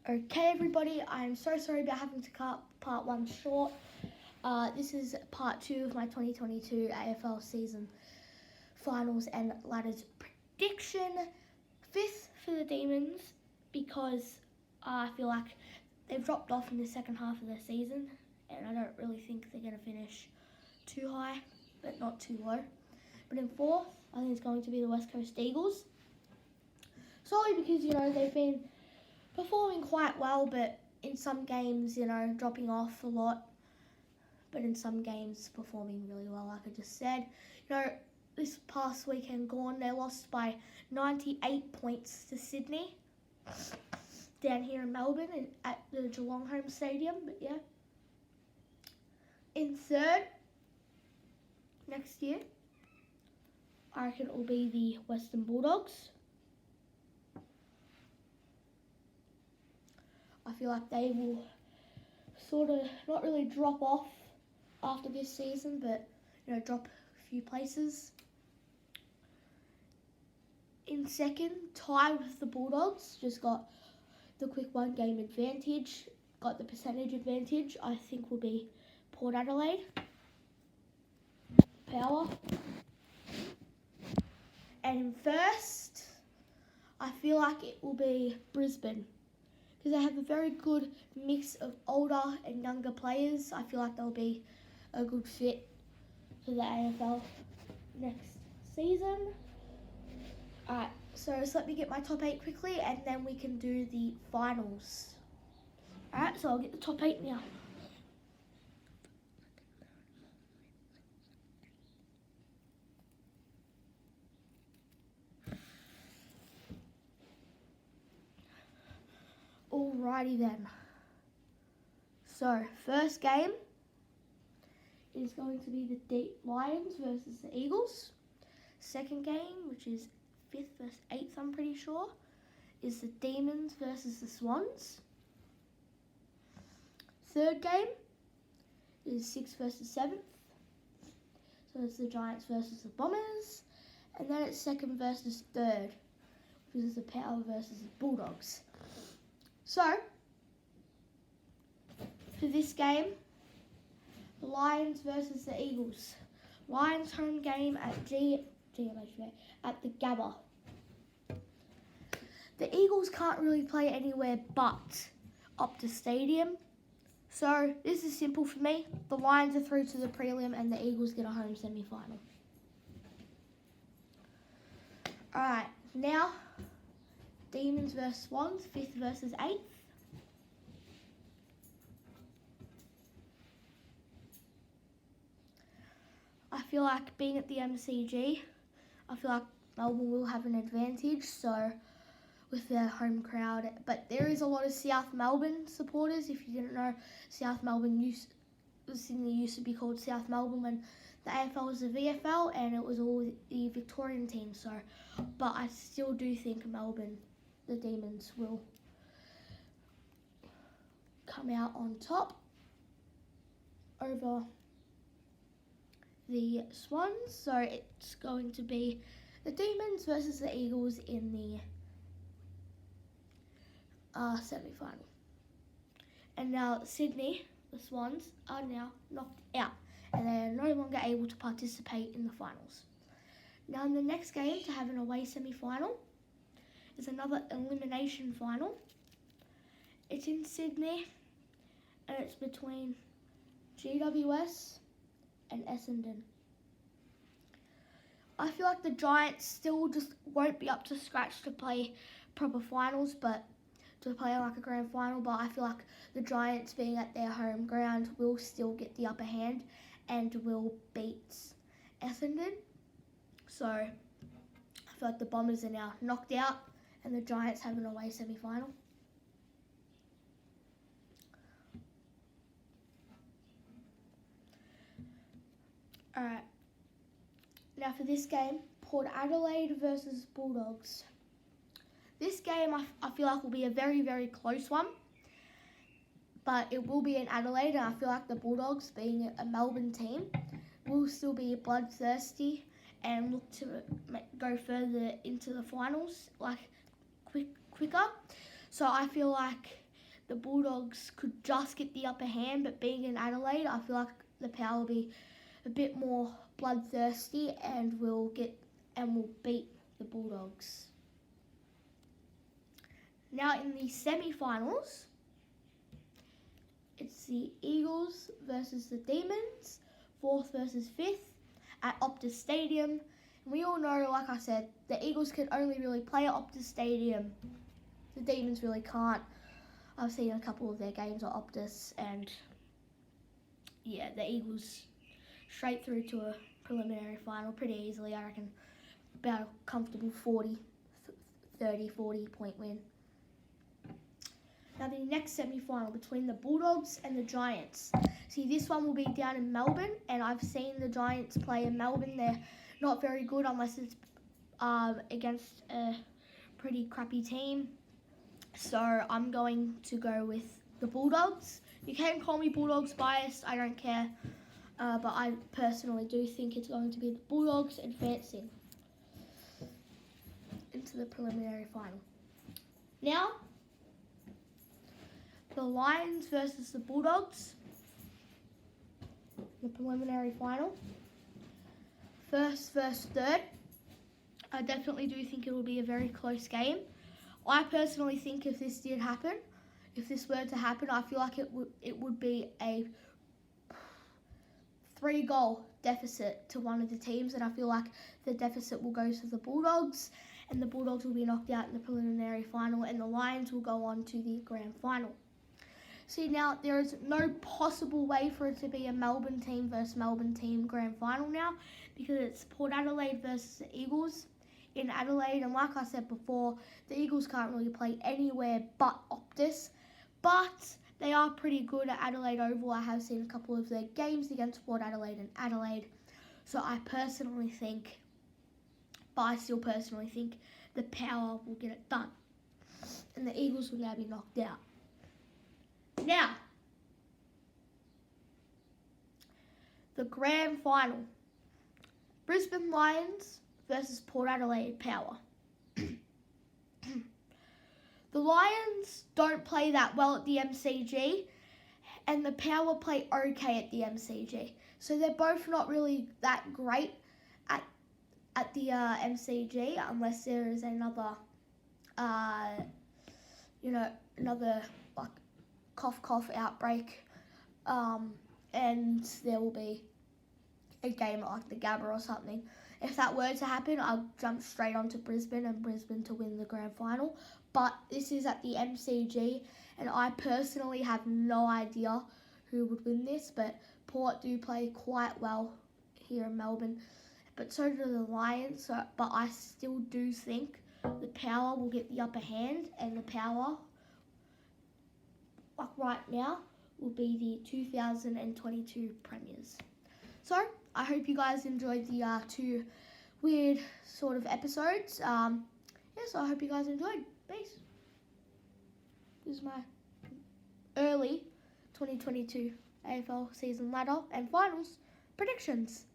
Okay, everybody, I'm so sorry about having to cut part 1 short. This is part 2 of my 2022 AFL season finals and ladders prediction. 5th for the Demons because I feel like they've dropped off in the second half of their season and I don't really think they're going to finish too high, but not too low. But in 4th, I think it's going to be the West Coast Eagles. Solely because, they've been performing quite well, but in some games, dropping off a lot. But in some games, performing really well, like I just said. This past weekend gone, they lost by 98 points to Sydney down here in Melbourne at the Geelong home stadium. But yeah. In 3rd, next year, I reckon it will be the Western Bulldogs. I feel like they will sort of not really drop off after this season, but drop a few places. In 2nd, tied with the Bulldogs, just got the quick 1 game advantage, got the percentage advantage. I think will be Port Adelaide. Power. And in 1st, I feel like it will be Brisbane. Because they have a very good mix of older and younger players. I feel like they'll be a good fit for the AFL next season. Alright, so just let me get my top 8 quickly and then we can do the finals. Alright, so I'll get the top 8 now. Alrighty then. So, first game is going to be the Lions versus the Eagles. Second game, which is 5th versus 8th, I'm pretty sure, is the Demons versus the Swans. Third game is 6th versus 7th. So it's the Giants versus the Bombers. And then it's 2nd versus 3rd, which is the Power versus the Bulldogs. So, for this game, the Lions versus the Eagles. Lions home game at at the Gabba. The Eagles can't really play anywhere but Optus Stadium. So, this is simple for me. The Lions are through to the prelim and the Eagles get a home semi-final. Alright, now Demons versus Swans, 5th versus 8th. I feel like being at the MCG, I feel like Melbourne will have an advantage, so with their home crowd. But there is a lot of South Melbourne supporters. If you didn't know, South Melbourne used to be called South Melbourne when the AFL was the VFL, and it was all the Victorian team. So, but I still do think Melbourne, the Demons, will come out on top over the Swans. So it's going to be the Demons versus the Eagles in the semi-final. And now Sydney, the Swans, are now knocked out and they are no longer able to participate in the finals. Now in the next game to have an away semi-final is another elimination final. It's in Sydney and it's between GWS and Essendon. I feel like the Giants still just won't be up to scratch to play proper finals, but to play like a grand final, but I feel like the Giants being at their home ground will still get the upper hand and will beat Essendon. So I feel like the Bombers are now knocked out and the Giants have an away semi-final. Alright, now for this game, Port Adelaide versus Bulldogs. This game I feel like will be a very, very close one, but it will be in Adelaide, and I feel like the Bulldogs, being a Melbourne team, will still be bloodthirsty and look to go further into the finals, like quicker. So I feel like the Bulldogs could just get the upper hand, but being in Adelaide, I feel like the Power will be a bit more bloodthirsty and will beat the Bulldogs. Now in the semi-finals, it's the Eagles versus the Demons, 4th versus 5th at Optus Stadium. And we all know, like I said, the Eagles can only really play at Optus Stadium. The Demons really can't. I've seen a couple of their games at Optus, and yeah, the Eagles straight through to a preliminary final pretty easily, I reckon. About a comfortable 40 point win. Now the next semi-final between the Bulldogs and the Giants. See, this one will be down in Melbourne, and I've seen the Giants play in Melbourne. They're not very good unless it's against a pretty crappy team. So I'm going to go with the Bulldogs. You can call me Bulldogs biased, I don't care. But I personally do think it's going to be the Bulldogs advancing into the preliminary final. Now, the Lions versus the Bulldogs, the preliminary final. First versus third. I definitely do think it will be a very close game. I personally think if this did happen, if this were to happen, I feel like it would be a 3-goal deficit to one of the teams, and I feel like the deficit will go to the Bulldogs, and the Bulldogs will be knocked out in the preliminary final, and the Lions will go on to the grand final. See, now there is no possible way for it to be a Melbourne team versus Melbourne team grand final now, because it's Port Adelaide versus the Eagles in Adelaide, and like I said before, the Eagles can't really play anywhere but Optus, but they are pretty good at Adelaide Oval. I have seen a couple of their games against Port Adelaide and Adelaide, so I still personally think the Power will get it done, and the Eagles will now be knocked out. Now, the grand final. Brisbane Lions versus Port Adelaide Power. The Lions don't play that well at the MCG, and the Power play okay at the MCG. So they're both not really that great at the MCG, unless there is another like cough outbreak, and there will be a game like the Gabba or something. If that were to happen, I'll jump straight onto Brisbane and Brisbane to win the grand final. But this is at the MCG, and I personally have no idea who would win this, but Port do play quite well here in Melbourne, but so do the Lions. But I still do think the Power will get the upper hand, and the Power, like right now, will be the 2022 premiers. So I hope you guys enjoyed the 2 weird sort of episodes. So I hope you guys enjoyed. Peace. This is my early 2022 AFL season ladder and finals predictions.